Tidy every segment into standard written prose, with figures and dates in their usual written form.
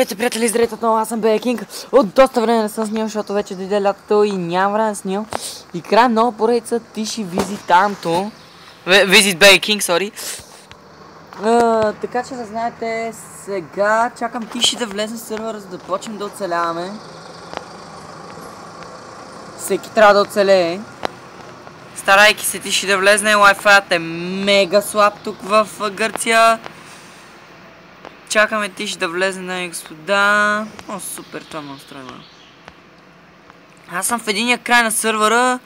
Здравейте, приятели, здравейте отново, аз съм Бейкинг. От доста време не съм снимал, защото вече дойде лятото и няма време да снимам. И край много поредица Тиши Визитанто. Визит Бейкинг, сори. Така че да знаете, сега чакам Тиши да влезе в сервера, за да почнем да оцеляваме. Всеки трябва да оцелее. Старайки се Тиши да влезне, Wi-Fi е мега слаб тук в Гърция. Чакаме Тиши да влезе, дами и господа. О, супер, това ме устройва. Аз съм в единия край на сървъра.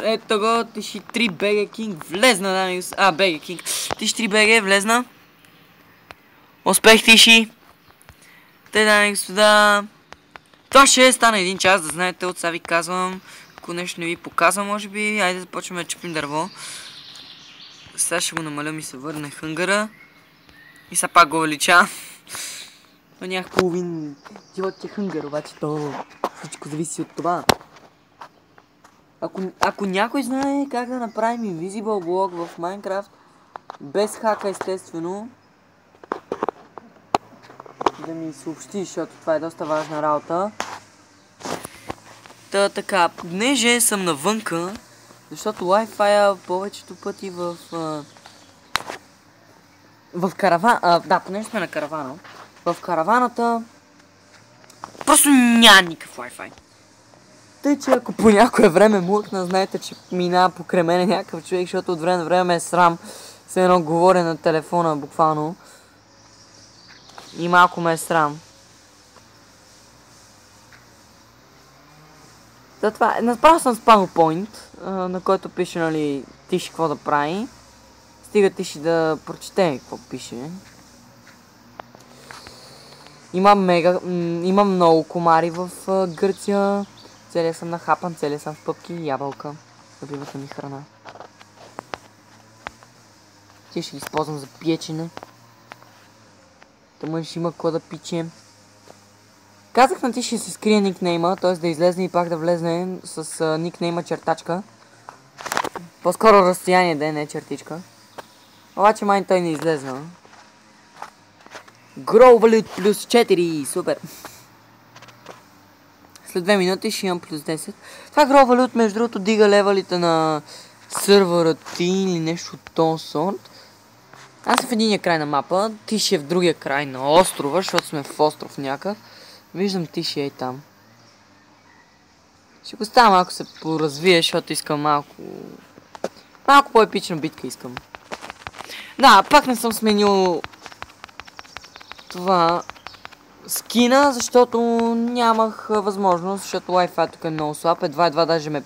Ето го, Тиши 3 BG King влезна, дами и господа. BG King. Тиши 3 BG влезна. Успех, Тиши. Те, дами и господа. Това ще стане един час, да знаете, от сега ви казвам. Ако нещо не ви показва, може би. Айде да започваме да чупим дърво. Сега ще го намаля, ми се върне хънгъра. И сега пак го увелича. Но нямах половин живот е хънгър, обаче то всичко зависи от това. Ако някой знае как да направим Invisible Block в Minecraft, без хака естествено, да ми съобщи, защото това е доста важна работа. Та така, понеже съм навънка, защото Wi-Fi повечето пъти в каравана, да, понеже сме на каравана, в караваната просто няма никакъв Wi-Fi. Тъй, че ако по някое време млъкна, знаете, че минава покрай мене някакъв човек, защото от време на време ме е срам. Все едно говоря на телефона, буквално. И малко ме е срам. Да, това е. Направил съм спам point, на който пише, нали, Тиши какво да прави. Стига Тиши да прочете какво пише. Имам много комари в Гърция. Целия съм нахапан, целия съм в пъпки и ябълка. Любимата ми храна. Те ще ги използвам за пиечене. Тъмън ще има какво да пичем. Казах на Тиши да си скрие никнейма, т.е. да излезне и пак да влезне с никнейма чертачка. По-скоро разстояние да е, не чертичка. Обаче май той не излезна. Grow Valute плюс 4, супер. След 2 минути ще имам плюс 10. Това Grow Valute между другото дига левелите на сървъра ти или нещо от този сорт. Аз съм в единия край на мапа, Тиши е в другия край на острова, защото сме в остров някакъв. Виждам Тиши е там. Ще го става малко се поразвие, защото искам малко по-епична битка искам. Да, пак не съм сменил това скина, защото нямах възможност, защото Wi-Fi тук е много слаб. Едва даже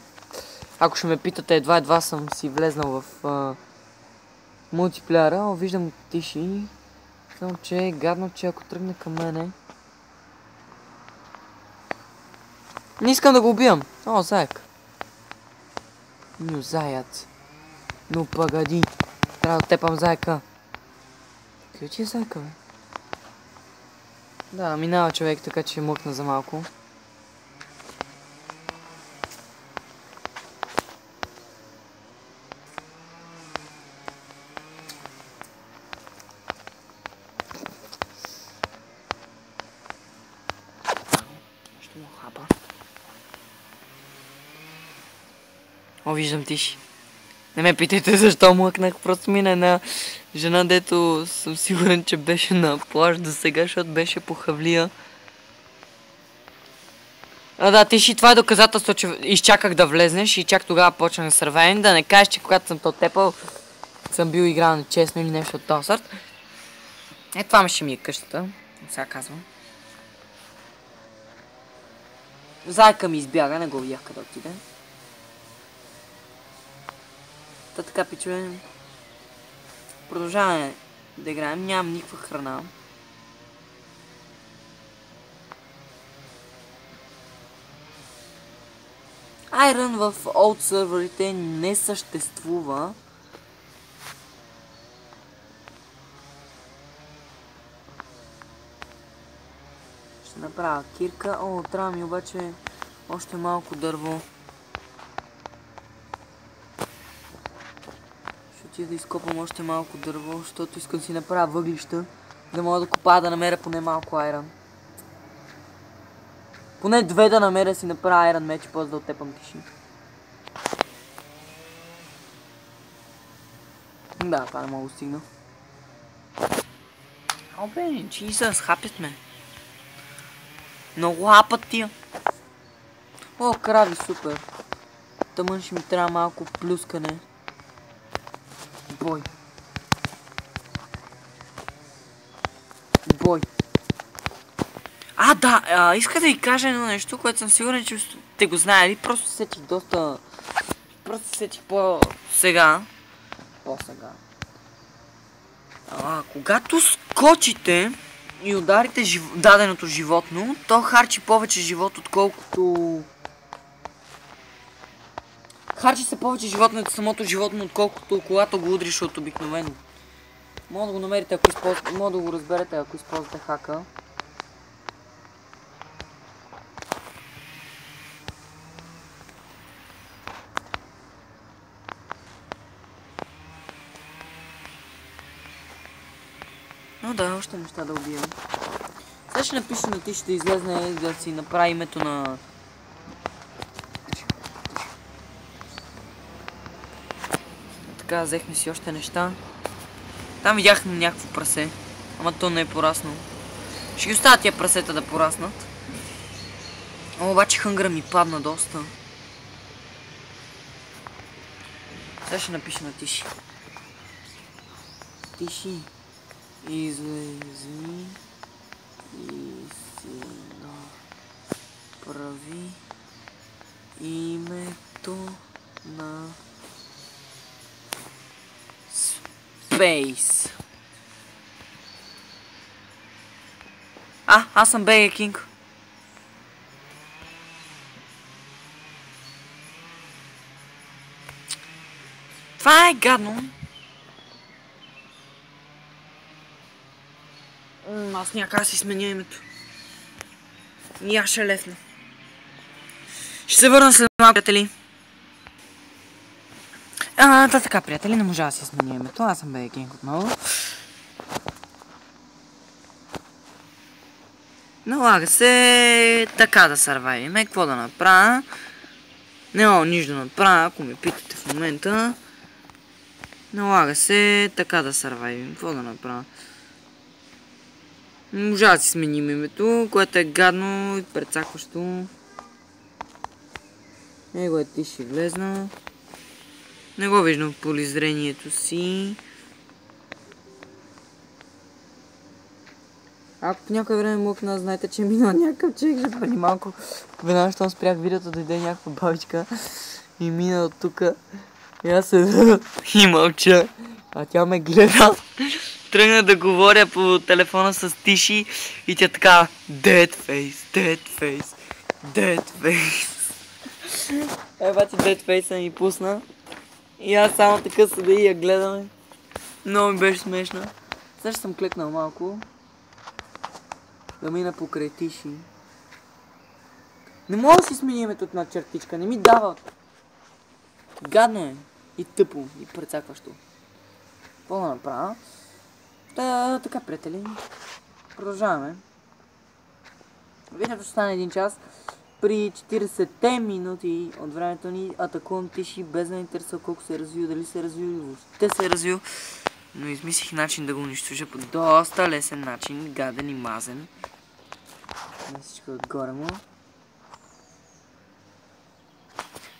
ако ще ме питате, едва съм си влезнал в мултиплеера. О, виждам Тиши. Само че е гадно, че ако тръгне към мене... Не искам да го убивам. О, заек. Ну, заяц. Ну, погоди. Трябва да тепам заека. Къде е заека, бе? Да, минава човек, така че мъкна за малко. Ще му хапа. О, виждам Тиши. Не ме питайте защо млъкнах, просто мина една жена, дето съм сигурен, че беше на плаж до сега, защото беше по хавлия. Да, Тиши, това е доказателство, че изчаках да влезнеш и чак тогава почнах да сървейн. Да не кажеш, че когато съм то тепал, съм бил играл нечестно или нещо от този сорт. Това ще ми е къщата, сега казвам. Зайка ми избяга, не го видях къде отиде. Та така, пичове, продължаваме да играем, нямам никаква храна. Iron в old серверите не съществува. Ще направя кирка. О, трябва ми обаче още малко дърво. Ще да изкопам още малко дърво, защото искам да си направя въглища, да мога да копая, да намеря поне малко айрон. Поне две да намеря си направя Iron Match и после да оттепам тиши. Да, това не мога да стигна. Обе, Jesus, хапят ме. Много хапат тия. О, крави, супер. Тъмън ще ми трябва малко плюскане. Бой. Бой. Да, иска да ви кажа едно нещо, което съм сигурен, че сте го знаели. Просто се сетих доста... Просто се сетих по-сега. Когато скочите и ударите даденото животно, то харчи повече живот, отколкото... Харчи се повече живот на самото животно, отколкото когато го удриш от обикновено. Мога да го намерите, ако използвате, мога да го разберете, ако използвате хака. Но да, още неща да убивам. Сега ще напиша на ти, ще излезне да си направи името на... Така, взехме си още неща. Там видях някакво прасе. Ама то не е пораснало. Ще ги оставя тия прасета да пораснат. Обаче хънгъра ми падна доста. Сега ще напиша на Тиши. Тиши. Излези и си направи името на Space. Аз съм BG King. Това е гадно. Аз някак си сменя името. И аз ще лефна. Ще се върна след малко, приятели. Така, приятели, не можа да си сменя името. Аз съм BG King отново. Налага се така да сървайвиме. Какво да направя? Не мога нищо да направя, ако ме питате в момента. Налага се така да сървайвим. Какво да направя? Не можа да си сменим името, което е гадно и прецакващо. Него е Тиши влезна. Не го виждам в полизрението си. Ако по някое време мукна, знаете, че мина някакъв човек, ще преди малко. Веднага, щом спрях видеото, дойде някаква бабичка и мина от тука. И аз седа и мълча. А тя ме гледа. Тръгна да говоря по телефона с Тиши и тя така Dead face, dead face, dead face. Бати Dead face ми пусна. И аз само така седа и я гледаме. Много ми беше смешна. Сега ще съм клекнал малко. Да мина покрай Тиши. Не мога да си смени името на чертичка, не ми дава. Гадно е. И тъпо, и прецакващо. Какво да направя? Така, приятели. Продължаваме. Видеото ще стане 1 час. При 40-те минути от времето ни атакувам Тиши, без да ме интересува колко се е развил, дали се е развил или въобще се е развил. Но измислих начин да го унищожа по доста лесен начин, гаден и мазен. На всичко отгоре му.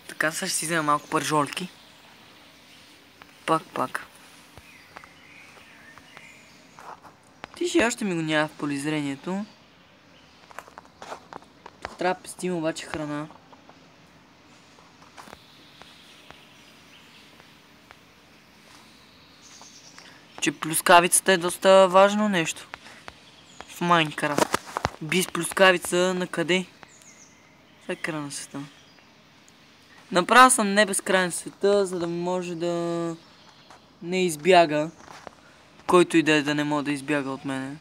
Така, сега ще си взема малко пържолки. Пак. Тиши още ми го няма в полизрението. Трябва да пестим обаче храна. Че плюскавицата е доста важно нещо. В Майнкрафт. Без плюскавица на къде? Това е края на света. Направил съм небезкрайен света, за да може да не избяга. Който и да не може да избяга от мене.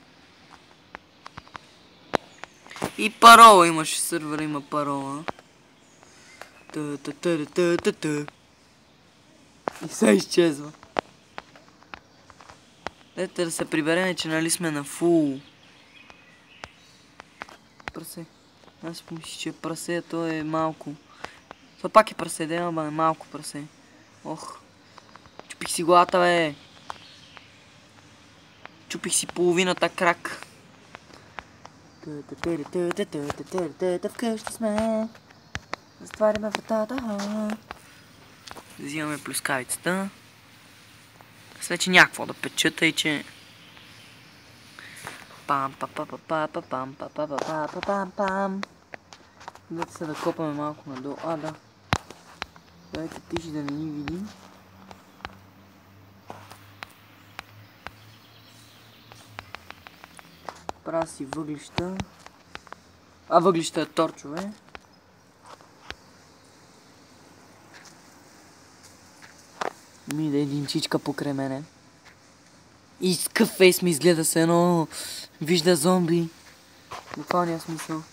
И парола имаше, сървъра има парола. И сега изчезва. Дайте да се прибереме, че нали сме на фул. Прасе. Аз си помислих, че прасе, то е малко. То пак е прасе, да, ама е малко прасе. Ох. Чупих си главата, бе. Чупих си половината крак. Вкъщи сме. Затваряме вратата. Взимаме плюскавицата. След че някакво да печа, тъй че... Пам па па па па па пам па па па па па пам пам. Дайте се да копаме малко надолу. А, да. Дайте тиши да не ни видим. Правя си въглища. А, въглища е торчове. Ми да един чичка покрай мене. И с къв фейс ми изгледа се едно. Вижда зомби. Буквалния смисъл.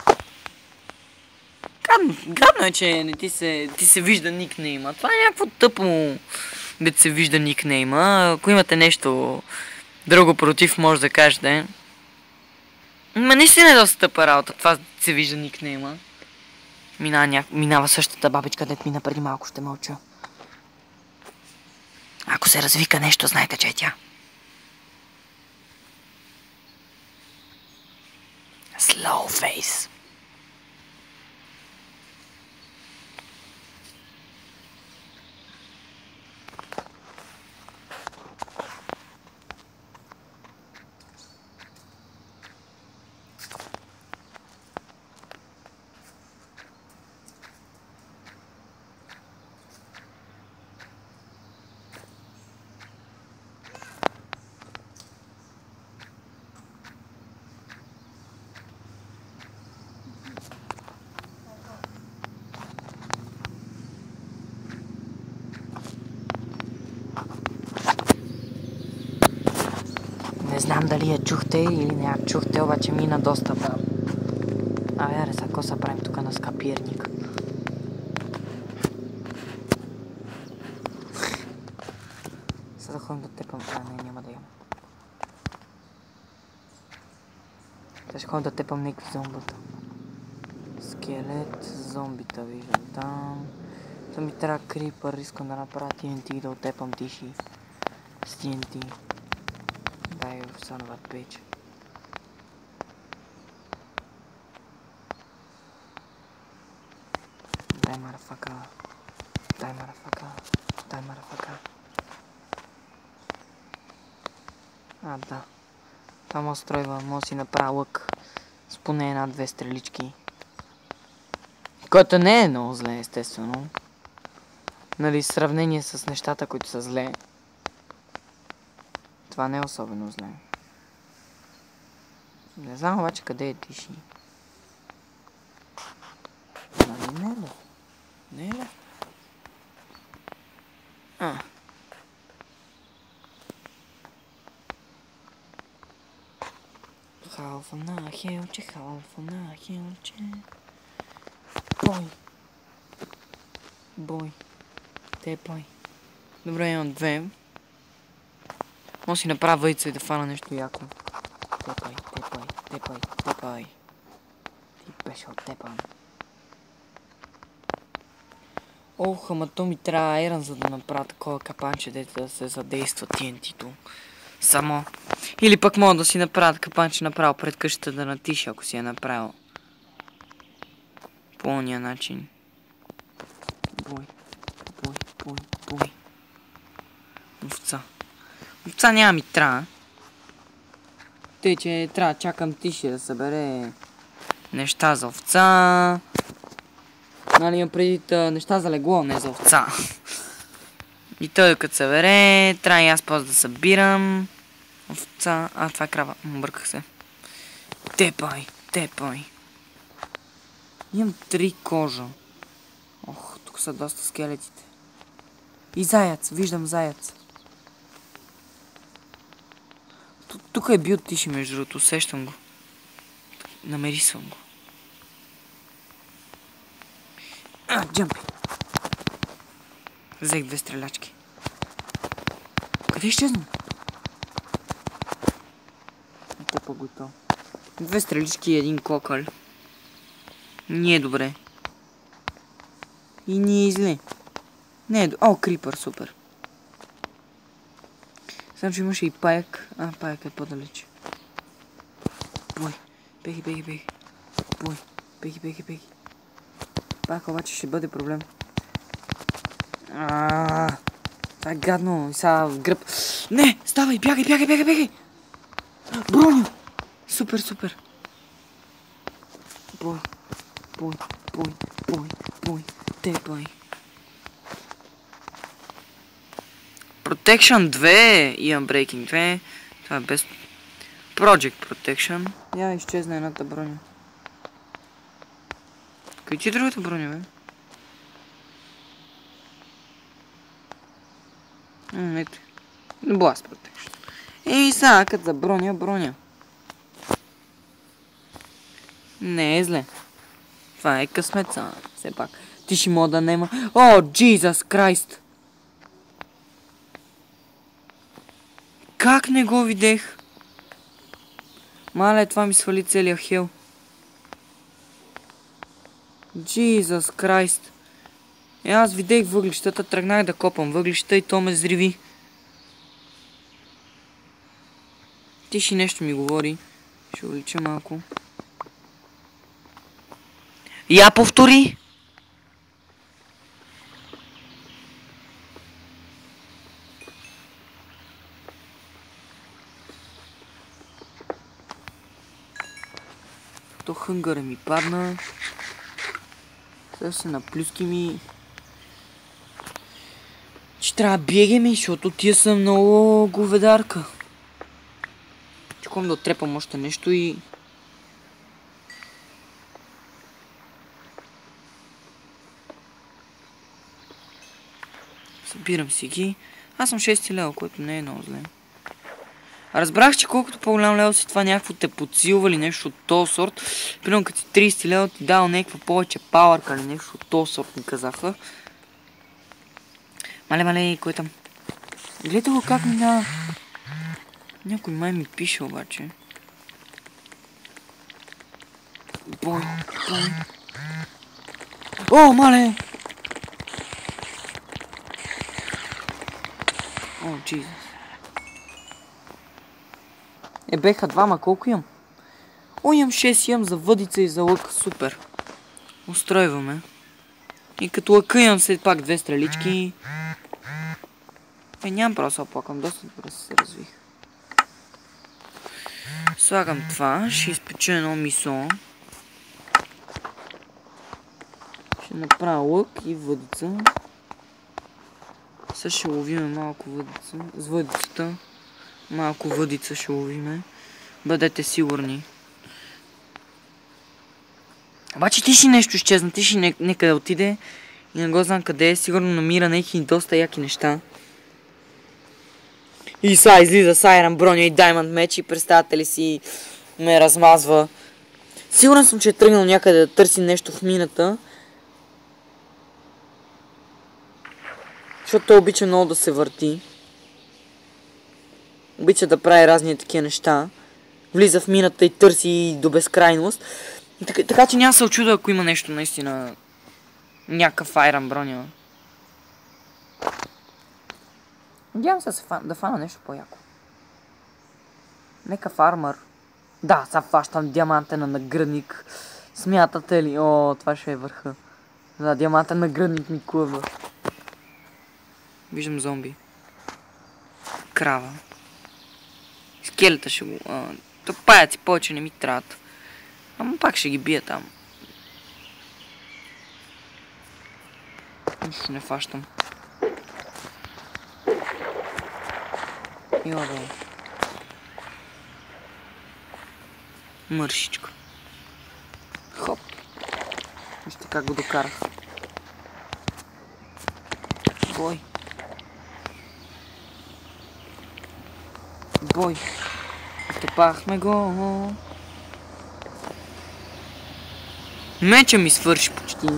Гадно е, че не ти се вижда никнейма. Това е някакво тъпо, да се вижда никнейма. Ако имате нещо друго против, може да кажете. Ма наистина е доста тъпа работа, това се вижда никнейма. Минава същата бабичка, дет мина преди малко, ще мълча. Ако се развика нещо, знаете, че е тя. Slow face. Не знам дали я чухте или не я чухте, обаче мина доста бавно. Абе, сега какво се правим тук на скапирник? Сега да ходим да тепам. Не, няма да имам. Сега ще ходим да тепам някакви зомбата. Скелет, зомбита виждам там. То ми трябва крипър, искам да направя TNT и да отепам тиши с TNT. Дай в санова печ. Дай марафака. Дай марафака. Дай марафака. А, да. Там устройва, може си направя лък с поне една-две стрелички. Което не е много зле, естествено. Нали, в сравнение с нещата, които са зле. Това не е особено зле. Не знам обаче къде е тиши. Нали не е ли? Не е ли? Халфа на хелче, халфа на хелче. Бой. Тепай. Добре, имам две. Може си направя въйца и да фана нещо яко. Тепай. Ти беше оттепан. Ох, ама то ми трябва айран, за да направя такова капанче, дето да се задейства TNT-то. Само. Или пък мога да си направя капанче направо пред къщата да натиша, ако си е направил. По ония начин. Бой. Овца няма ми трябва. Тъй, че трябва да чакам тиши да събере неща за овца. Нали, имам преди неща за легло, не за овца. И той като събере, трябва и аз после да събирам овца. А, това е крава. Бърках се. Тепай. Имам 3 кожа. Ох, тук са доста скелетите. И заяц, виждам заяц. Тук е бил тиши, между другото, усещам го. Намерисвам го. Джампи. Взех 2 стрелячки. Къде изчезна? Тъпа го то. 2 стрелички и 1 кокъл. Не е добре. И ни е зле. Не е добре. О, крипър, супер. Знам, че имаше и паяк. Паяк е по-далеч. Бой. Беги. Бой. Беги. Пак обаче ще бъде проблем. Това е гадно. Сега в гръб. Не! Ставай! Бягай! Броня! Супер! Бой. Те бой. Protection 2 и Unbreaking 2. Това е без... Project Protection. Я изчезна едната броня. Кои ти другата броня, бе? Ето. Blast Protection. Ей, сега, като за броня. Не е зле. Това е късмет са, все пак. Ти ще мога да нема. О, Jesus Christ! Как не го видех? Мале, това ми свали целия хел. Jesus Christ! Аз видех въглищата, тръгнах да копам въглища и то ме зриви. Тиши нещо ми говори. Ще увелича малко. Я повтори! То хънгъра ми падна. Сега се наплюски ми. Че трябва да бегаме, защото тия са много говедарка. Чекам да отрепам още нещо и... Събирам си ги. Аз съм 6 лева, което не е много зле. Разбрах, че колкото по-голям лева си, това някакво те подсилва или нещо от този сорт. Примерно като си 30 лева ти дава някаква повече пауърка или нещо от този сорт ми казаха. Мале, кой е там? Гледайте го как ми дава. Някой май ми пише обаче. Бой. О, мале! О, Jesus. Беха двама, колко имам? О, имам 6, имам за въдица и за лък, супер. Устройваме. И като лъка имам след пак 2 стрелички. Нямам право да се оплакам, доста добре се развих. Слагам това, ще изпеча едно мисо. Ще направя лък и въдица. Сега ще ловиме малко въдица. С въдицата. Малко въдица ще ловиме. Бъдете сигурни. Обаче ти си нещо изчезна, ти си некъде отиде и не го знам къде е. Сигурно намира някакви доста яки неща. И сега излиза с Iron броня и Diamond меч и представете ли си ме размазва. Сигурен съм, че е тръгнал някъде да търси нещо в мината. Защото той обича много да се върти. Обича да прави разни такива неща. Влиза в мината и търси до безкрайност. Така че няма се очуда, ако има нещо наистина. Някакъв Iron броня. Надявам се да фана нещо по-яко. Някакъв армър. Да, сега фащам диамантен нагръдник. Смятате ли? О, това ще е върха. Да, диамантен нагръдник ми клъва. Виждам зомби. Крава. Скелета ще го... То паяци повече не ми трябват. Ама пак ще ги бия там. Нищо не фащам. Йо, да. Мършичко. Хоп. Вижте как го докарах. Бой. Бой. Изтъпахме го. Меча ми свърши почти.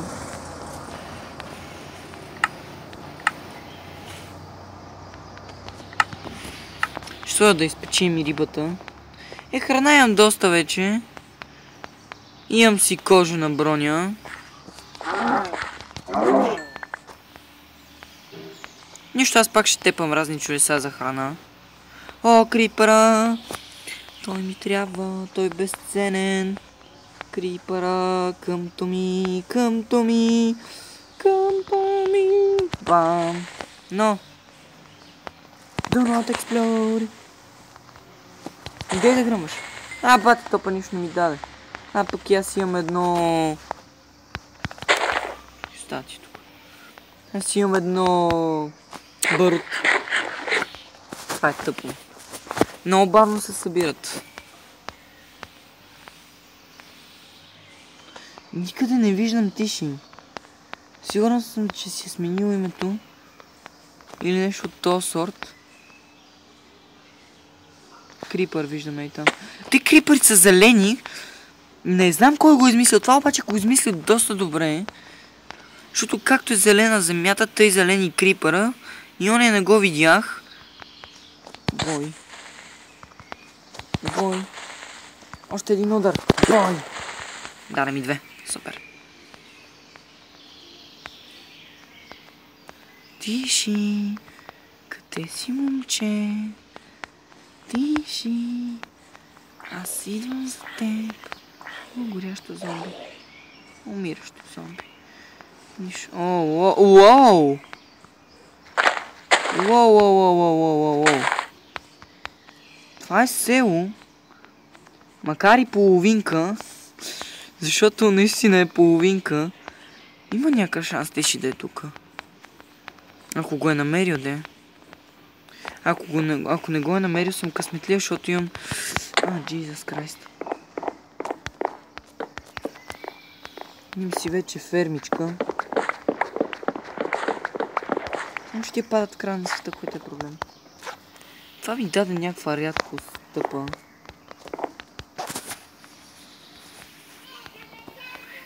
Ще да изпечем и рибата. Храна имам доста вече. Имам си кожена броня. Нищо, аз пак ще тепам разни чудеса за храна. О, крипъра! Той ми трябва, той е безценен. Крипъра, come to me, come to me, come to me. Бам! Но! Do not explode! Идей да гръмваш. Бати, топа нищо не ми даде. Пък и аз имам едно... Стати тук. Аз имам едно... Барут. Това е тъпо. Много бавно се събират. Никъде не виждам Тиши. Сигурен съм, че си е сменил името. Или нещо от този сорт. Крипър виждаме и там. Те крипърите са зелени. Не знам кой го измислил. Това обаче го измислил доста добре. Защото както е зелена земята, тъй зелени крипъра. И оня не го видях. Бой. Бой. Още един удар. Бой. Даде ми 2. Супер. Тиши. Къде си, момче? Тиши. Аз идвам за теб. Горящо зомби. Умиращо зомби. Нищо. Уау! Уау. Това е село. Макар и половинка. Защото наистина е половинка. Има някакъв шанс Тиши да е тук. Ако го е намерил, де. Ако не го е намерил, съм късметлия, защото имам... Jesus Christ. Имам си вече фермичка. Но ще падат в края на света, който е проблем. Това ми даде някаква рядкост, тъпа.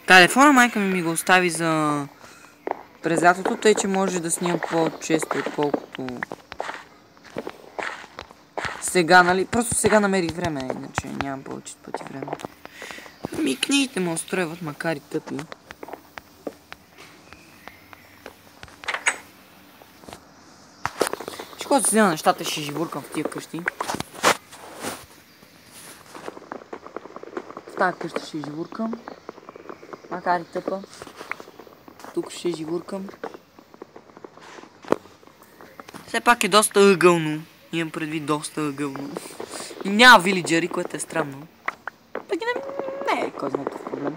Телефона майка ми го остави за... през лятото, тъй че може да снимам по-често, отколкото... Сега, нали? Просто сега намерих време, иначе нямам повече пъти време. Книгите ме устройват, макар и тъпи. Че когато си взема нещата, ще живуркам в тия къщи. В тази къща ще живуркам. Макар и тъпа. Тук ще живуркам. Все пак е доста ъгълно. Имам предвид доста ъгълно. И няма вилиджери, което е странно. Пък не е кой знае какъв проблем.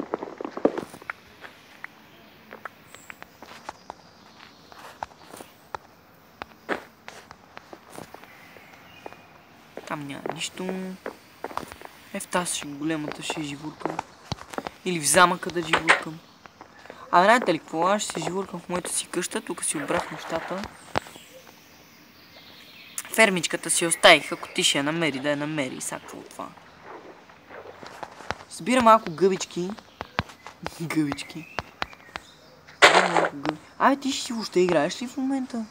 Там няма нищо. В тази големата ще живуркам. Или в замъка да живуркам. Знаете ли какво? Аз ще се живуркам в моята си къща. Тук си обрах нещата. Фермичката си оставих, ако ти ще я намери, да я намери. Всякакво от това. Събира малко гъбички. Гъбички. Ти ще си въобще играеш ли в момента?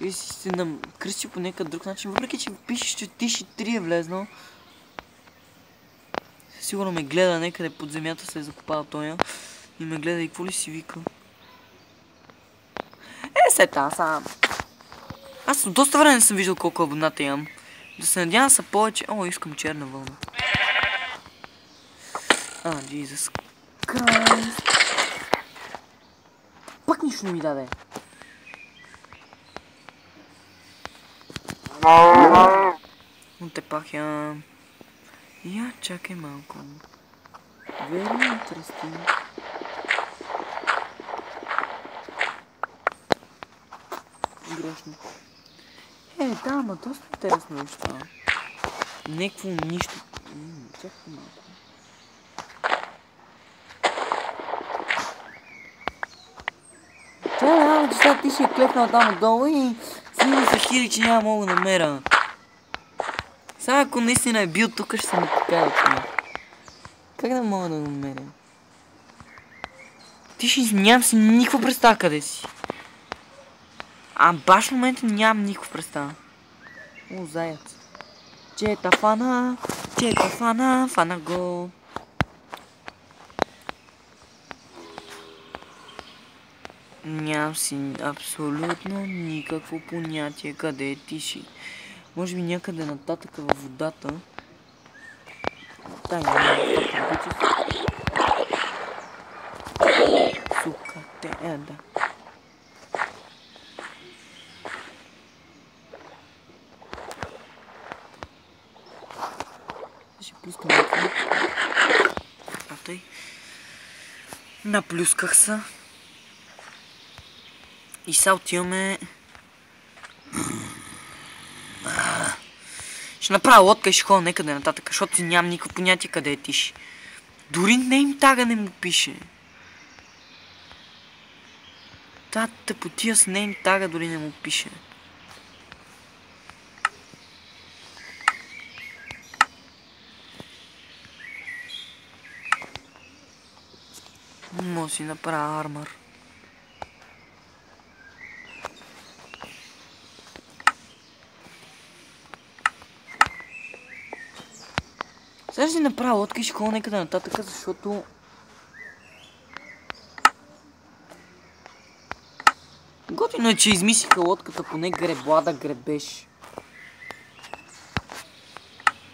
Или си се накръстил по някакъв друг начин? Въпреки, че пишеш, че Тиши 3 е влезнал. Сигурно ме гледа някъде под земята, се е закопал тоя. И ме гледа и какво ли си вика? Аз доста време не съм виждал колко абоната имам. Да се надявам са повече... искам черна вълна. Jesus Christ. Пак нищо не ми даде. Но те пах я... чакай малко. Very interesting. Грешно. Ама доста интересно неща. Некво нищо. Чакай малко. Че сега ти ще е клекнал там отдолу и си ми се хили, че няма мога да намеря. Сега ако наистина е бил тук, ще се ме такава човек. Как да мога да го намеря? Нямам си никаква представа къде си. Баш в момента нямам никаква представа. Заяц. Чета фана, фана го. Нямам си абсолютно никакво понятие къде е Тиши. Може би някъде нататък във водата. Тай, сука, те да. Ще плюскам някакво. А тъй. Наплюсках се. И сега отиваме... Ще направя лодка и ще ходя некъде нататък, защото си нямам никакво понятие къде е Тиши. Дори нейм тага не му пише. Та тъпотия с нейм тага дори не му пише. Мога си направя армър. Сега ще си направя лодка и ще ходя некъде нататък, защото... Готино е, че измислиха лодката, поне гребла да гребеш.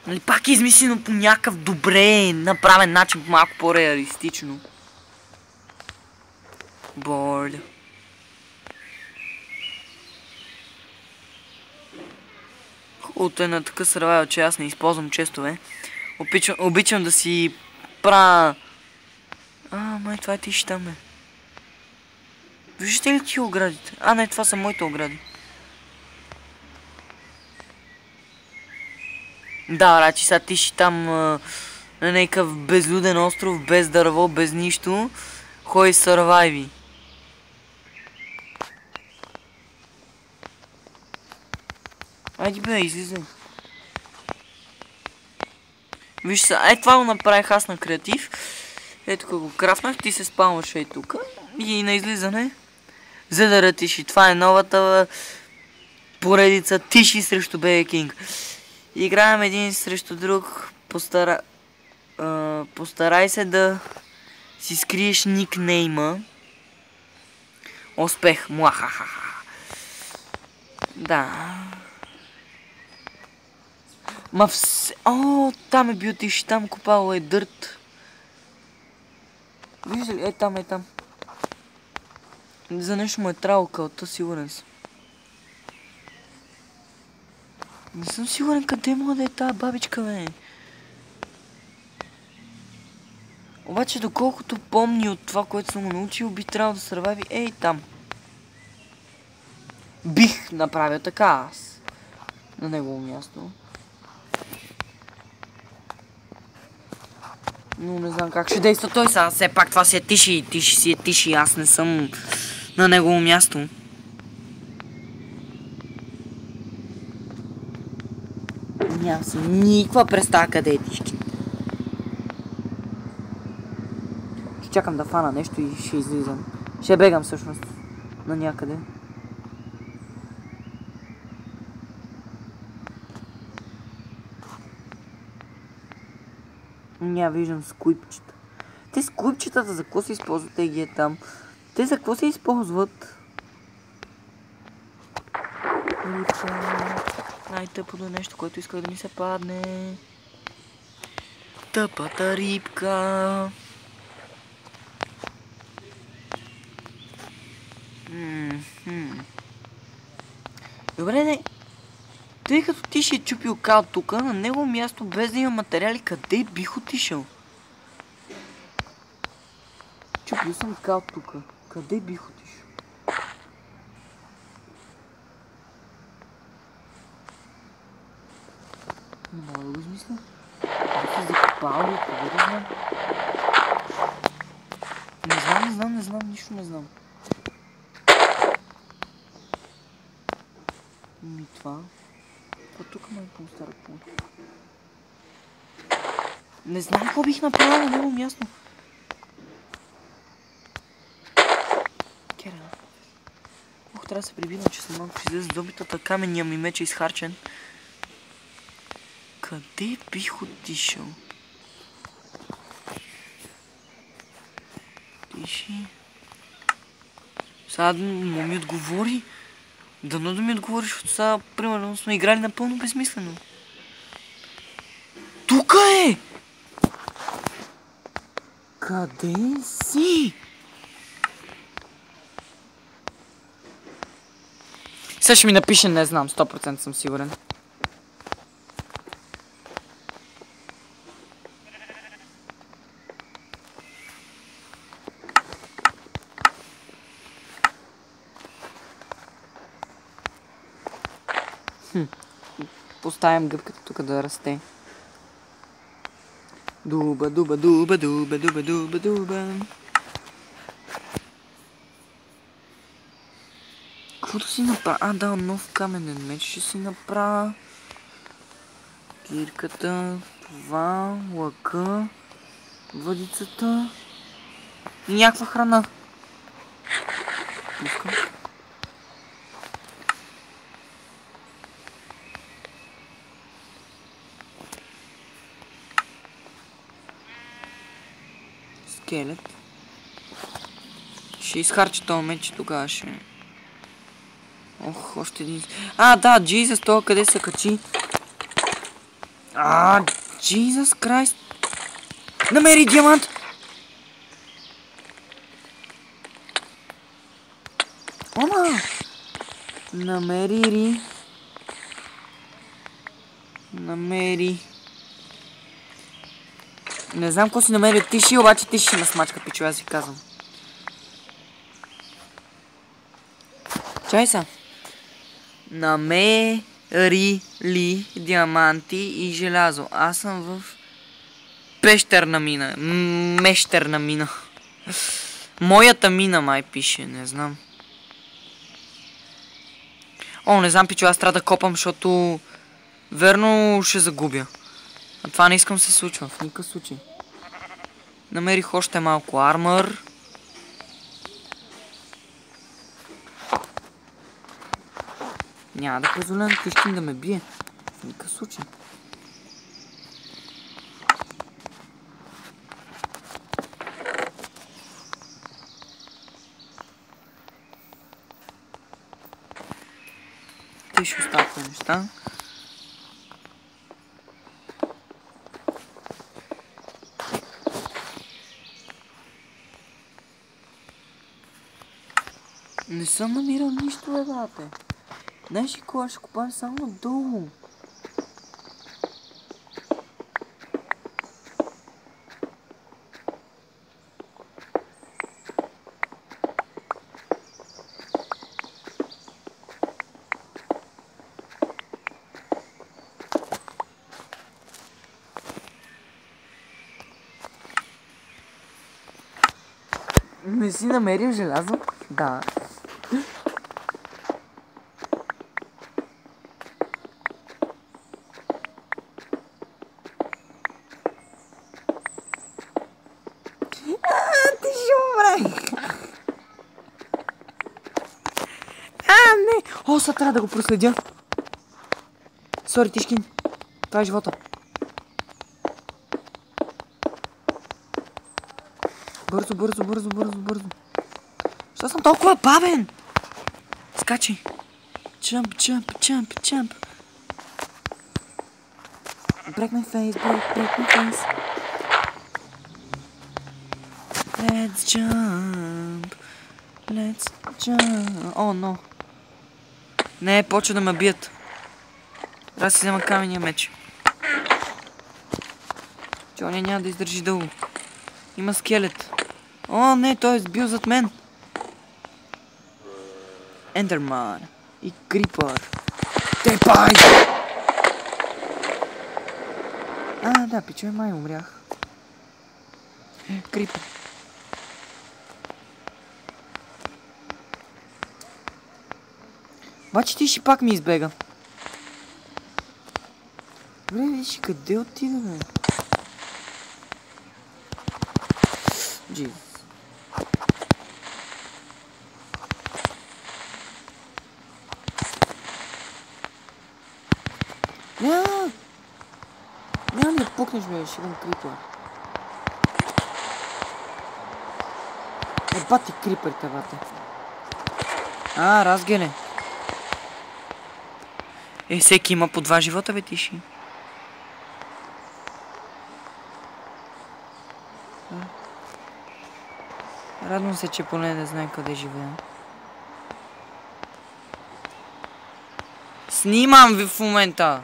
Нали пак е измислено по някакъв добре направен начин, малко по-реалистично. Борд. Хубавото е на такъв сървайвъл, че аз не използвам честове. Обичам да си правя... май това е Тиши там, бе. Виждате ли ти оградите? Не, това са моите огради. Да, рачи сега Тиши там на някакъв безлюден остров, без дърво, без нищо. Ходи сървайви. Айде бе, излизай. Виж сега, това го направих аз на креатив. Ето тук го крафнах, ти се спалваш ей тук. И на излизане. За да ратиши. Това е новата поредица Тиши срещу BB King. Играем един срещу друг. Постарай се да си скриеш никнейма. Успех. Муахахаха. Да. Ма все... там е бил Тиши, там копало е дърт. Вижда ли? Там, там. За нещо му е трябвало кълта, сигурен съм. Не съм сигурен къде мога да е тази бабичка, бе. Обаче, доколкото помни от това, което съм го научил, би трябвало да сървайви там. Бих направил така аз. На негово място. Но не знам как ще действа той сега. Все пак това си е Тиши. Тиши си е Тиши. Аз не съм на негово място. Нямам си никаква представа къде е Тишки. Ще чакам да фана нещо и ще излизам. Ще бегам всъщност. На някъде. Виждам скуипчета. Те скуипчетата за какво се използват? Те ги е там. Те за какво се използват? Най-тъпото нещо, което исках да ми се падне. Тъпата рибка. Добре, не. Тъй като ти ще е чупил кал тук, на него място без да има материали, къде бих отишъл? Чупил съм кал тук. Къде бих отишъл? Не мога да го измисля. Да се закопал ли? Къде да знам? Не знам, нищо не знам. Това. Тук ме е по-стара пункт. Не знам какво бих направил на него място. Кера. Трябва да се прибина, че съм малко ще излезе добитата. Каменния ми меч е изхарчен. Къде бих отишъл? Тиши. Сега му ми отговори. Дано да ми отговориш, защото сега, примерно, сме играли напълно безмислено. Тука е! Къде си? Сега ще ми напише, не знам, 100% съм сигурен. Поставям гъбката тук да расте. Дуба, дуба, дуба, дуба, дуба, дуба, дуба. Какво да си направя? А, да, нов каменен меч ще си направя. Кирката, това, лъка, въдицата и някаква храна. Пускам. Скелет. Ще изхарча този меч и тогава ще... Ох, още един... А, да, Jesus, това къде се качи? Jesus Christ! Намери диамант! Ома! Намери. Не знам какво си намери от Тиши, обаче Тиши ще ме смачка, пичо, аз ви казвам. Чай са. Намери ли диаманти и желязо? Аз съм в пещерна мина. Мещерна мина. Моята мина май пише, не знам. О, не знам, пичо, аз трябва да копам, защото верно ще загубя. А това не искам се случва, в никакъв случай. Намерих още малко армър. Няма да позволя на Тишкин да ме бие. В никакъв случай. Те ще остават неща. Не съм намирал нищо, бе, брате. Знаеш ли кога ще копаем само надолу? Не си намерил желязо? Да. Ти ще умре! Не! О, сега трябва да го проследя. Сори, Тишкин. Това е живота. Бързо. Защо съм толкова бавен? Скачи. Jump. Break my face, break my face. Let's jump. О, но. Не, почва да ме бият. Трябва да си взема камения меч. Чоня няма да издържи дълго. Има скелет. О, не, той е сбил зад мен. Ендерман и Крипър. Тепай! Да, пичове, май умрях. Крипър. Обаче ти ще пак ми избега. Добре, виж къде отида, бе? Джиз. Няма да пукнеш, бе, ще имам Крипър. Бати Крипърите, бате. Разгеле. Всеки има по 2 живота, бе, тиши. Радвам се, че поне не знае къде живея. Снимам ви в момента!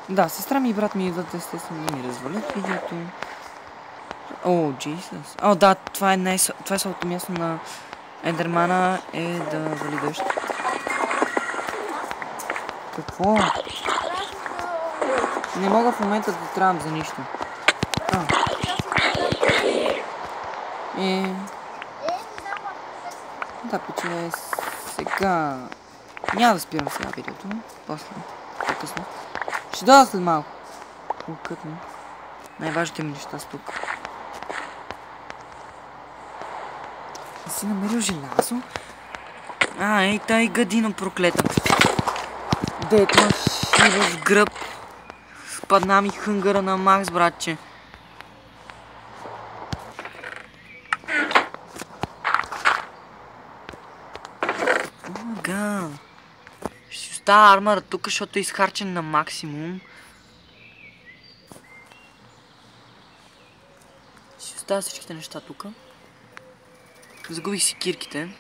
Да, сестра ми и брат ми идват, естествено, да ми развалят видеото. О, Джисус. О, да, това е слабото място на Ендермана е да вали дъжд. Какво? Не мога в момента да трябвам за нищо. Да, пече сега. Няма да спирам сега видеото. После. По-късно. Ще дойда след малко. Кътно. Най-важните ми неща с тук. Не си намерил желязо? Ей, тай гадино проклета. Дет маши в гръб. Спадна ми хънгъра на Макс, братче. Омага. Ще си остава армъра тук, защото е изхарчен на максимум. Ще си остава всичките неща тук. Загубих си кирките.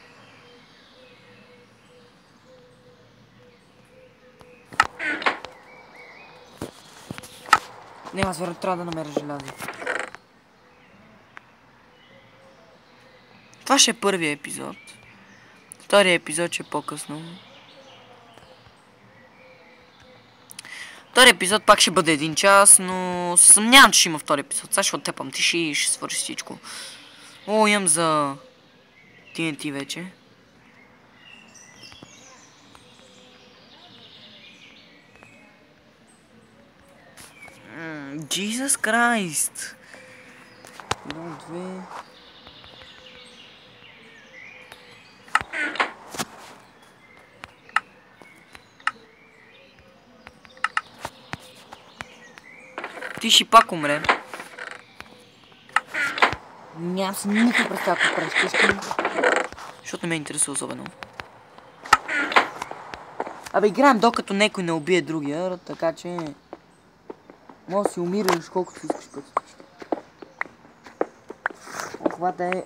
Не, аз верно трябва да намеря желязо. Това ще е първият епизод. Вторият епизод ще е по-късно. Вторият епизод пак ще бъде 1 час, но съмнявам, че ще има втори епизод. Сега ще оттепам тиши и ще свърши всичко. О, имам за TNT вече. Jesus Christ! 1, 2... Ти ще пак умре. Нямам си никаква представа какво правиш. Защото не ме интересува особено. Абе, играем докато някой не убие другия, така че... Може да си умираш колкото си искаш пъти. Това да е...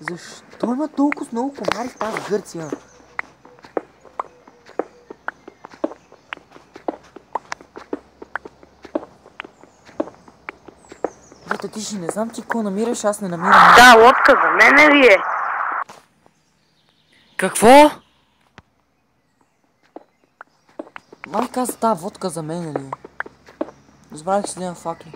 Защо има толкова много комари в тази Гърция? Брата, ти ще не знам ти какво намираш, аз не намирам. Да, лодка за мене ли е? Какво? Май каза тази водка за мен ли е? Разбрах си да имам факли.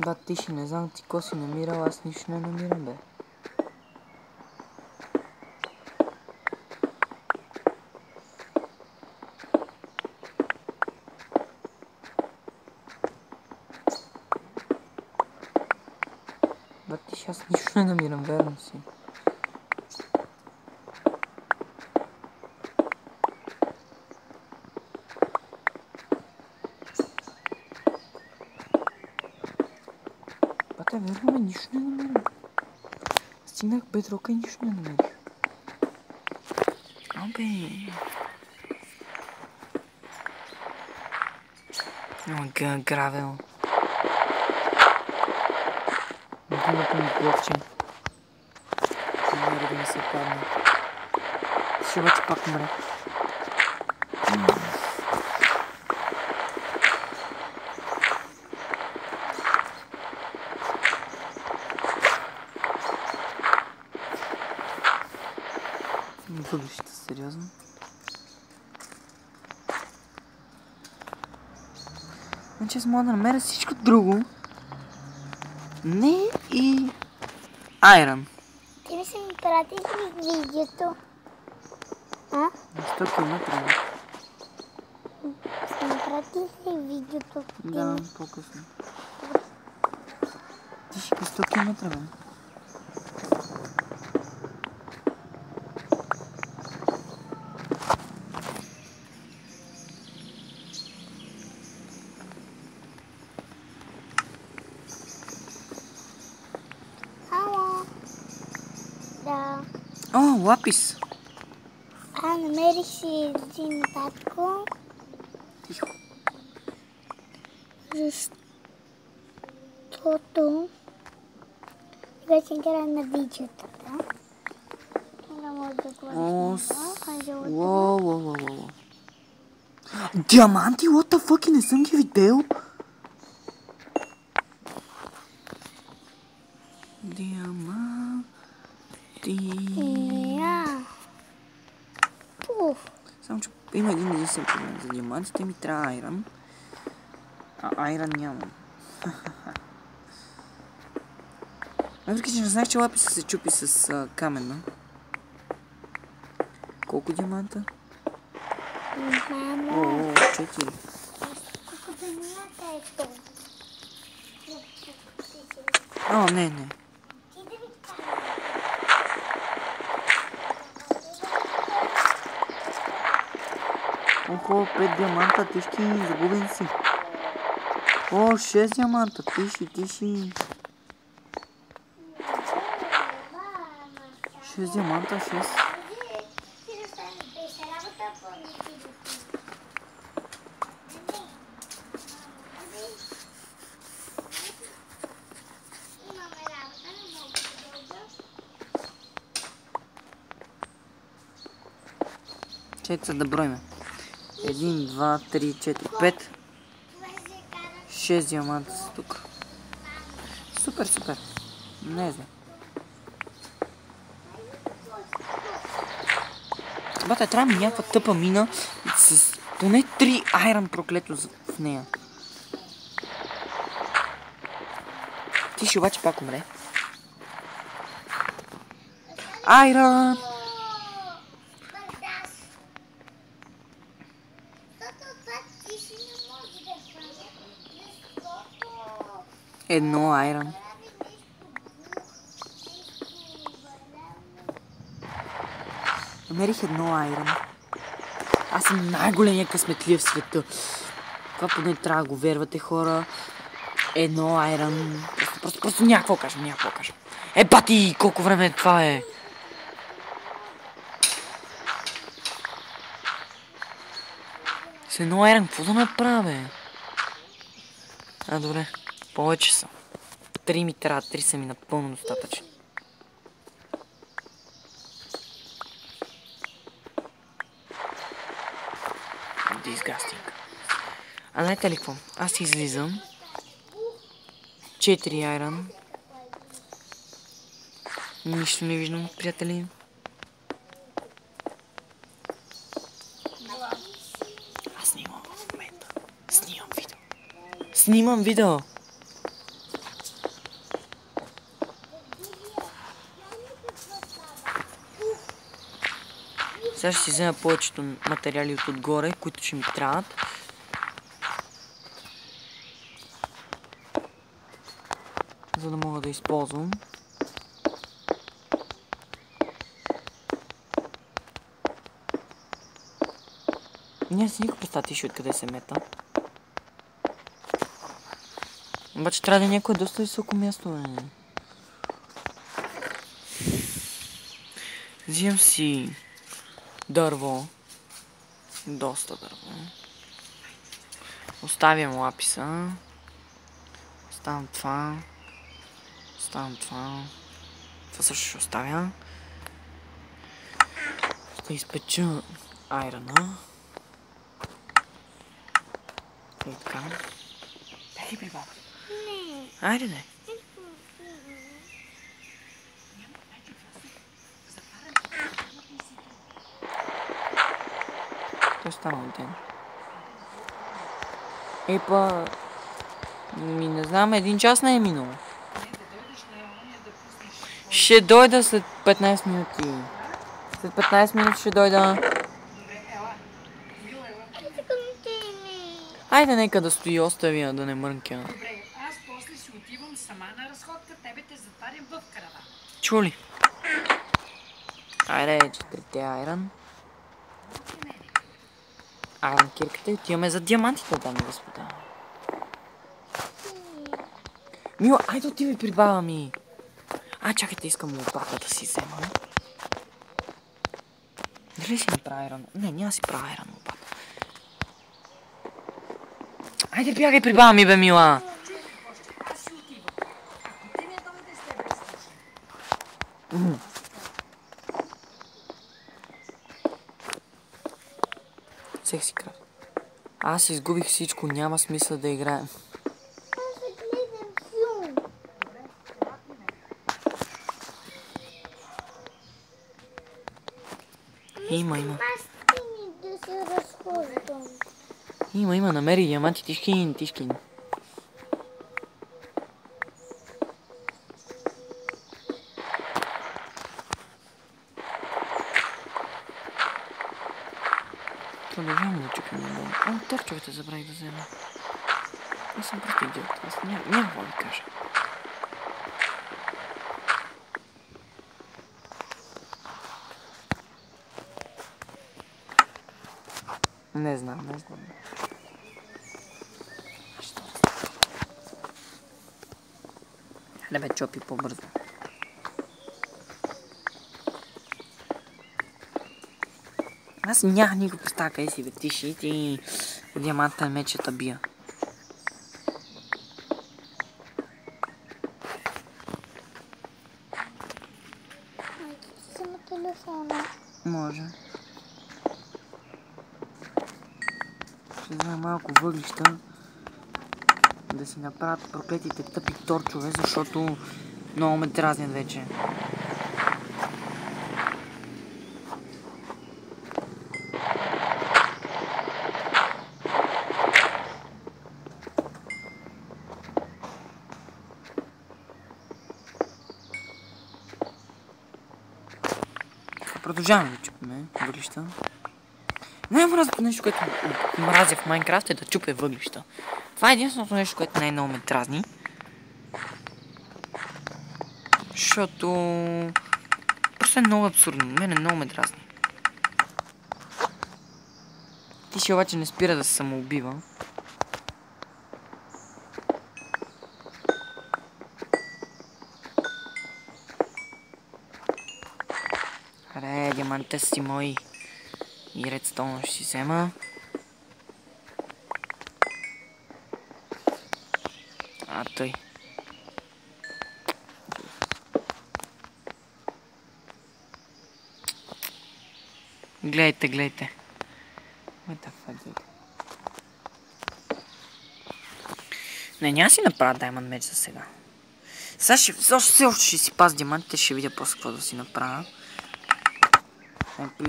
Бат, ти ще не знам ти ко си намирал, аз нищо не намирам, бе. Бат, ти ще аз нищо не намирам, верно си. Бате, верно ме, нищо не намерих. Стигнах бедрока и нищо не намерих. Абе. Гравел. Думата ми блокче. Намери да ми се падне. Ще обаче пак умре. Въглища, сериозно. Значи аз мога да намеря всичко друго. Не и... Айрон. Ти ми се ми прати видеото. На 100 км. Прати ли видеото? Да, по-късно. Ти ще 100 км, бе. Ало. Да. О, лапис! Намерих си един татко. Тихо. Защото сега си играя на видеотата. Не може да О, говориш. Воу. Диаманти, what the fuck, и не съм ги видел. Диаманти. Пуф. Само че има един единствен проблем. За диамантите ми трябва айран. А айран нямам. Въпреки че не знаех, че лаписа се чупи с каменна. Колко диаманта? Мамо. О, 4. Колко диаманта е то? О, не. Ти да ми кажа. Охо, 5 диаманта, тишки, загубен си. О, 6 диаманта, тиши. 6 диаманта, 6. Чекай да броиме. 1, 2, 3, 4, 5. 6 диаманта са тук. Супер. Не знам. Бата, трябва ми някаква тъпа мина с поне 3 айран проклето в нея. Ти ще обаче пак умре. Айран! Едно айран. Намерих едно айран. Аз съм най-големия късметлия в света. Това поне трябва да го вервате, хора. Едно айран. Просто някакво кажем. Бати, колко време е това, е? С едно айран, какво да направя, бе? Добре. Повече са. 3 ми трябва, 3 са ми напълно достатъчни. Disgusting. А знаете ли какво? Аз излизам. 4 айран. Нищо не виждам, приятели. Аз снимам в момента. Снимам видео. Сега ще си взема повечето материали от отгоре, които ще ми трябват. За да мога да използвам. Няма си никаква представа ти откъде се мета. Обаче трябва да е някое доста високо място, бе. Взимам си дърво. Доста дърво. Оставям лаписа. Оставям това. Това също ще оставя. Ще изпеча айрана. И така. Дай при баба. Айде, не. Той станал ден. Епа... не знам, 1 час не е минало. Ще дойда след 15 минути. След 15 минути ще дойда. Искам ти Айде, нека да стои, остави я да не мрънкя. Добре, аз после си отивам сама на разходка, тебе те затварям в караван. Чули? Айде, 4-те айрон. Айрон кирката и отиваме за диамантите, дами и господа. Мила, айде отивай при баба ми. Чакайте, искам лопата да си взема. Дали си направя айрон? Не, няма си правя айрон лопата. Айде бягай при баба ми, бе, Мила. Аз си отивам. Ако ти не дойде с тебе, слушай. Всех си крав. Аз изгубих всичко, няма смисъл да играем. Аз да гледам филм. Има. Аз стигни да се разхождам. Има, намери диаманти, тишкин. Продължавам да чукам. Торчовете забравих да взема. Аз съм просто идиот. Аз няма какво да кажа. Не знам. Не бе, чопи по-бързо. Аз нямах никаква представа къде си, бе, тиши и диамантен мечета бия. Майка ти взема телефона. Може. Ще взема малко въглища да си направят проклетите тъпи торчове, защото много ме дразнят вече. Продължаваме да чупаме въглища. Най-мразното нещо, което мразя в Майнкрафт е да чупя въглища. Това е единственото нещо, което най-много ме дразни. Защото... просто е много абсурдно. Мене много ме дразни. Тиши обаче не спира да се самоубива. Аре, диамантите си мои. И редстоун ще си взема. Той. Гледайте. What the fuck, dude? Не, няма си направя Diamond меч за сега. Сега все още ще си паз диамантите, ще видя после какво да си направя.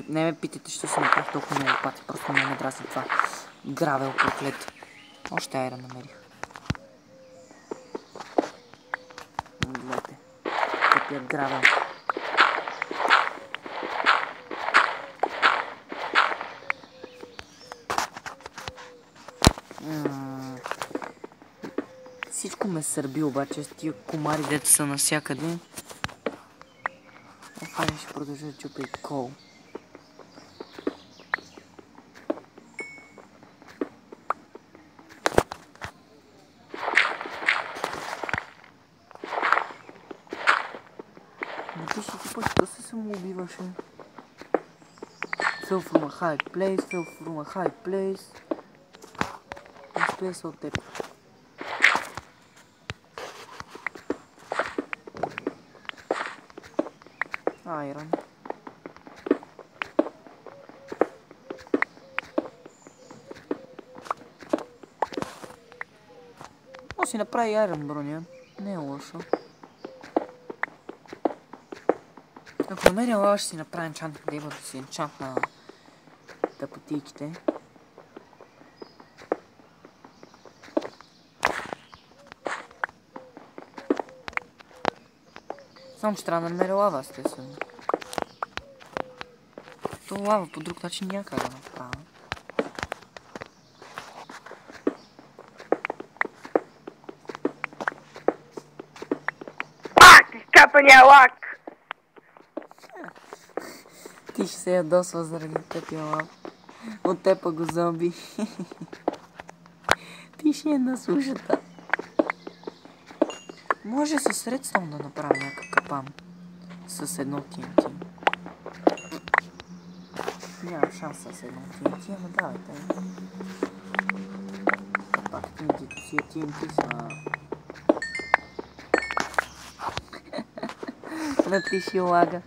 Не ме питайте, що си направих толкова много пати, просто не ме дразни това. Гравел проклет. Още айрон намерих. Гледайте. Тъпият гравел. Всичко ме сърби обаче с тия комари, дето са навсякъде. Хайде, ще продължа да чупя и кол. Ти ще ти пък се самоубиваше. Fell from a high place. This place от теб. Айрон. Може си направи айрон броня. Не е лошо. Ако намеря лава, ще си направя енчантник, да има да си енчант на тъпотийките. Само че трябва да намеря лава, естествено. То лава по друг начин няма как да направя. тъпия лак. Ти ще се ядосва заради тъпия лап. От тепа го зомби. Ти ще е на сушата. Може със редстоун да направя някакъв капан. С едно TNT. Нямам шанс с едно TNT, ама давайте. Пак TNT-то си е TNT са... На ти ще лага.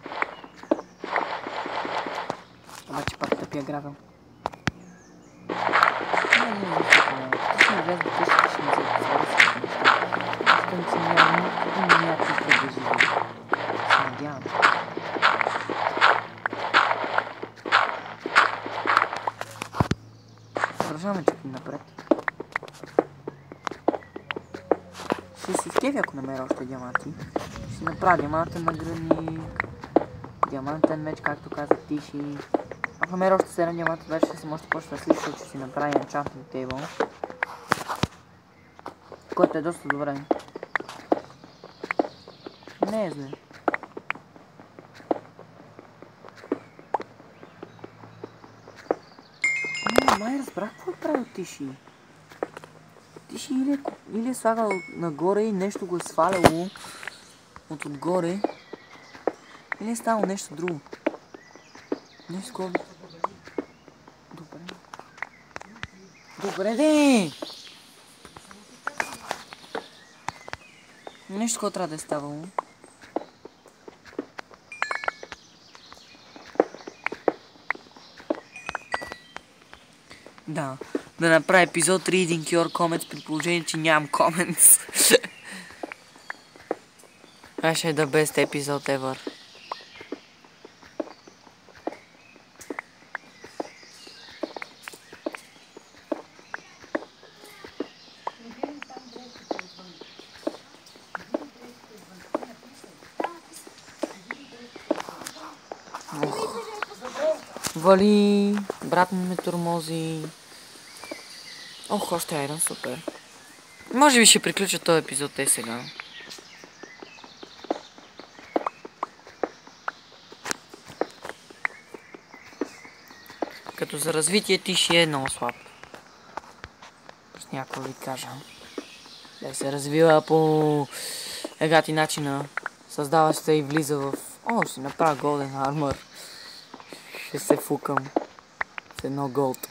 Обаче пак тъпия гравел. Ти ще влезе, ти ще ми вземе това неща. Искам, че няма някакъв да живее. Се надявам. Продължаваме чуть напред. Ще си скеви, ако намеря още диаманти. Ще направя диамантен наградник. Диамантен меч, както казах Тиши. Ако намеря още 7 диаманта, вече ще съм още по-щастлив, защото ще си направя enchantment table. Който е доста добре. Не е зле. Май разбрах какво е правил Тиши. Тиши или е слагал нагоре и нещо го е сваляло от отгоре. Или е станало нещо друго. Нещо такова. Добре. Добре де! Нещо такова трябва да е ставало. Да. Да направя епизод Reading Your Comments при положение, че нямам comments. Това ще е the best епизод ever. Вали, брат ми ме тормози. Ох, още айрон, супер. Може би ще приключа този епизод сега. Като за развитие Тиши е много слаб. Просто някакво ви кажа. Да се развива по егати начина. Създава се и влиза в... О, ще направя Golden Armor. Ще се фукам с едно голд.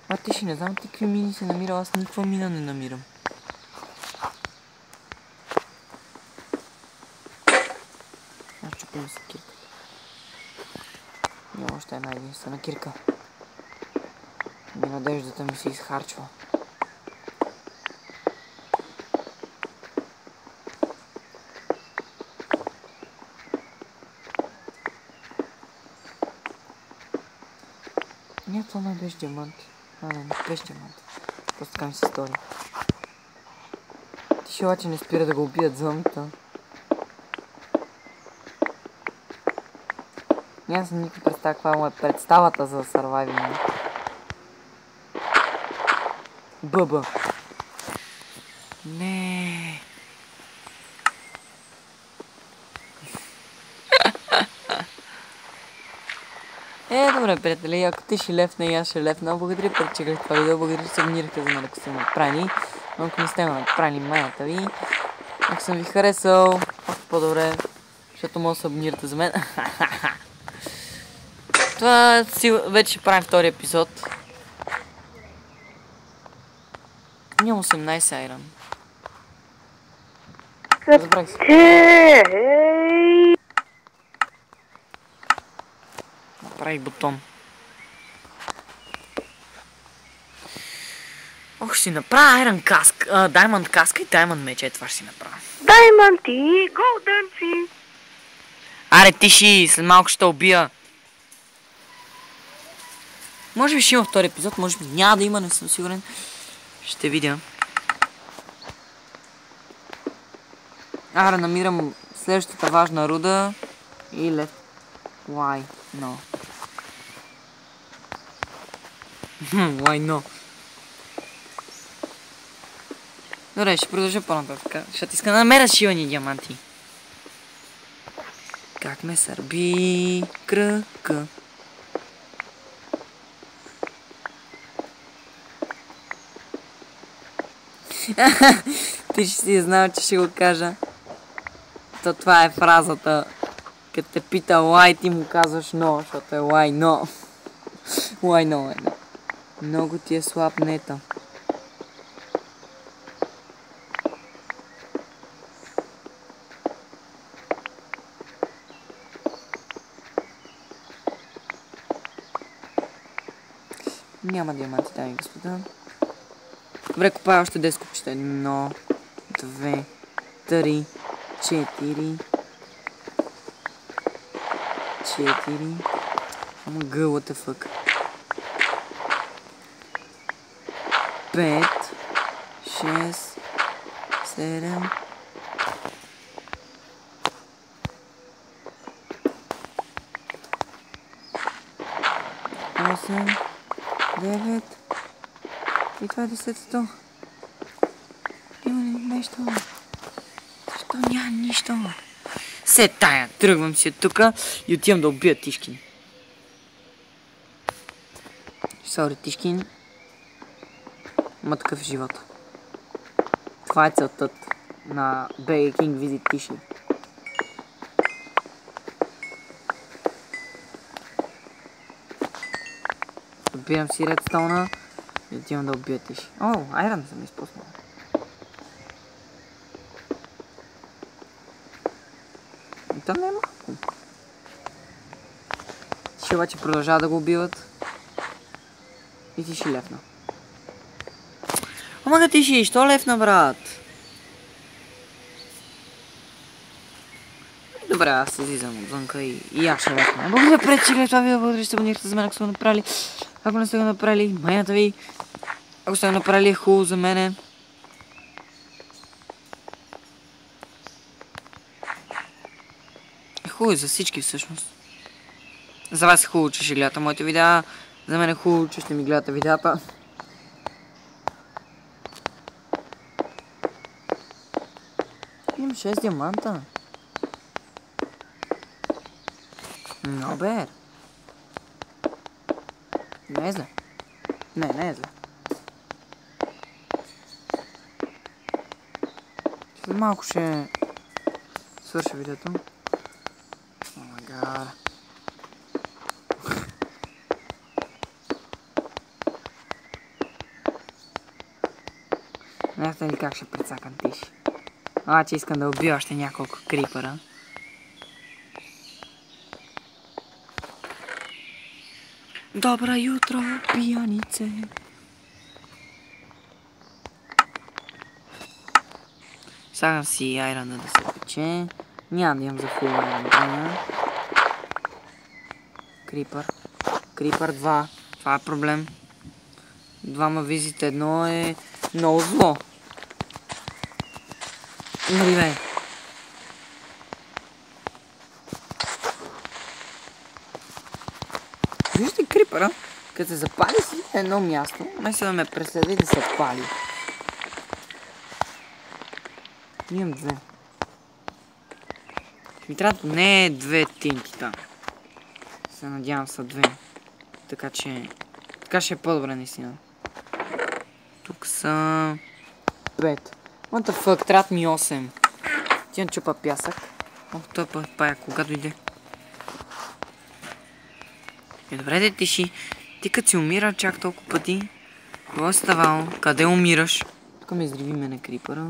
А ти ще не знам ти какви мини се намира, аз никаква мина не намирам. Аз чупим се кирка. Няма още една единствена кирка. И надеждата ми се изхарчва. Не, това не беше диамант. Не беше диамант. Просто така ми се стори. Ти ще обаче не спира да го убият зомбита. Няма съм никаква представа каква му е представата за сървайвинг. Бъба. Не. Добре, приятели, ако ти ще лефна и аз ще лефна, благодаря, че гледах това видео, благодаря, че се абонирахте за мен, ако сте ме направили. Ако не сте ме направили, майната ви. Ако съм ви харесал, още по-добре, защото може да се абонирате за мен. Това вече ще правим втори епизод. Нямам 18 айрон. Разбрах се. Направих бутон. Ох, ще си направя Iron каска, Diamond каска и Diamond меч, това ще си направя. Diamond и Golden си. Аре, Тиши, след малко ще убия. Може би ще има втори епизод, може би няма да има, не съм сигурен. Ще видя. Аре, намирам следващата важна руда. И left. Why? No. Why no? Добре, ще продължа по-нататък. Защото иска да намеря шивани диаманти. Как ме сърби кръка. Ти ще си знал, че ще го кажа. То това е фразата. Като те пита why, ти му казваш no, защото е why no. Why no. Много ти е слаб нета. Няма диаманти, дами и господа. Добре, купая още 10 купчета. 1, 2, 3, 4. 4. What the fuck. 5, 6, 7. 8, 9. И това е 10-то. Има ли нещо? Защо няма нищо? Се тая, тръгвам си от тука и отивам да убия Тишкин. Сори, Тишкин. Ма такъв живот. Това е целта на Burger King Visit Тиши. Убивам си редстоуна и отивам да убия Тиши. О, айрон съм изпуснал. И там не е малко. Тиши обаче продължава да го убиват. И Тиши лефна. Ама Тиши, що лефна, брат? Добре, аз излизам отвънка и аз ще лефна. Благодаря, пред това видео, благодаря, че сте абонирахте за мен, ако сте го направили. Ако не сте го направили, майната ви. Ако сте го направили, е хубаво за мене. Е хубаво за всички всъщност. За вас е хубаво, че ще гледате моите видеа. За мен е хубаво, че ще ми гледате видеата. Имам 6 диаманта. No bad. Не е зле. Не е зле. След малко ще свърша видеото. О май гад. Знаете ли как ще прецакам Тиши? Че искам да убия още няколко крипъра. Добро jutro, пиянице! Слагам си айрона да се пече. Няма да имам за фул айрон. Крипър. Крипър 2. Това е проблем. Двама визите. Едно е много зло. Нали бе? Вижте крипъра, като се запали си едно място, вместо да ме преследа и да се пали. Имам две. Ми трябва не две тинки там. Се надявам са две. Така че... Така ще е по-добре наистина. Тук са... 5. What the fuck, трябват ми 8. Тя чупа пясък. Той пая кога дойде. Добре, де Тиши. Ти като си умира чак толкова пъти. Какво е ставало? Къде умираш? Тук ме изриви мене крипъра.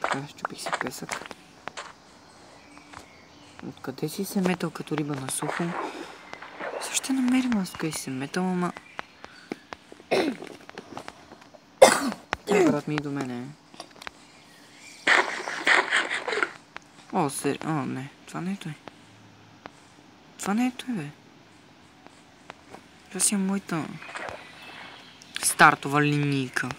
Така, щупих си песък. Откъде си се метал като риба на сухо? Също ще намерим аз къде си се метал, ама... Брат ми и до мене. О, не. Това не е той. Това не е той, бе. Това си е моята... стартова линийка.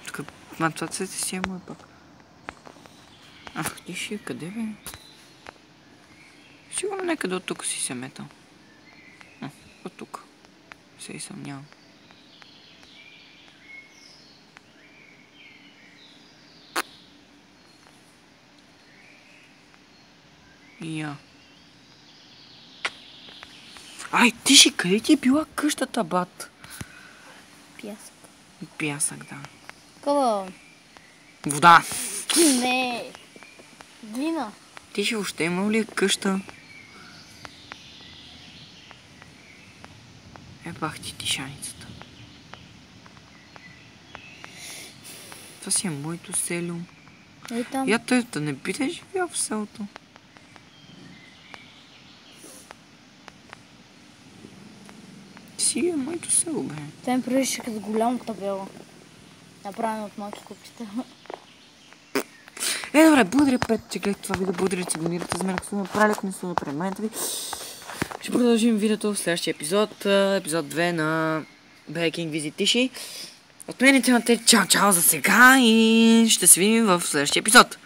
Тук... това цвете си е мой пак. Ах, ти ще къде бе? Сигурно някъде от тук си се метал. От тук. Се и съмнявам. Я. Ай, Тиши, къде ти е била къщата, бат? Пясък. Пясък, да. Кала? Вода. Не. Глина. Тиши, въобще има ли къща? Бах ти тишаницата. Това си е моето село. Ей там. Я той да не би да живял в селото. Си е моето село, бе. Това ми прилича като голяма табела. Направена от малки купчета. Добре, благодаря, Пет, че гледате това видео. Благодаря, че абонирате за мен, ако сте направили, ако не сте направили момента ви. Ще продължим видеото в следващия епизод. Епизод 2 на Breaking Visit Тиши. От мен е темата. Чао за сега и ще се видим в следващия епизод.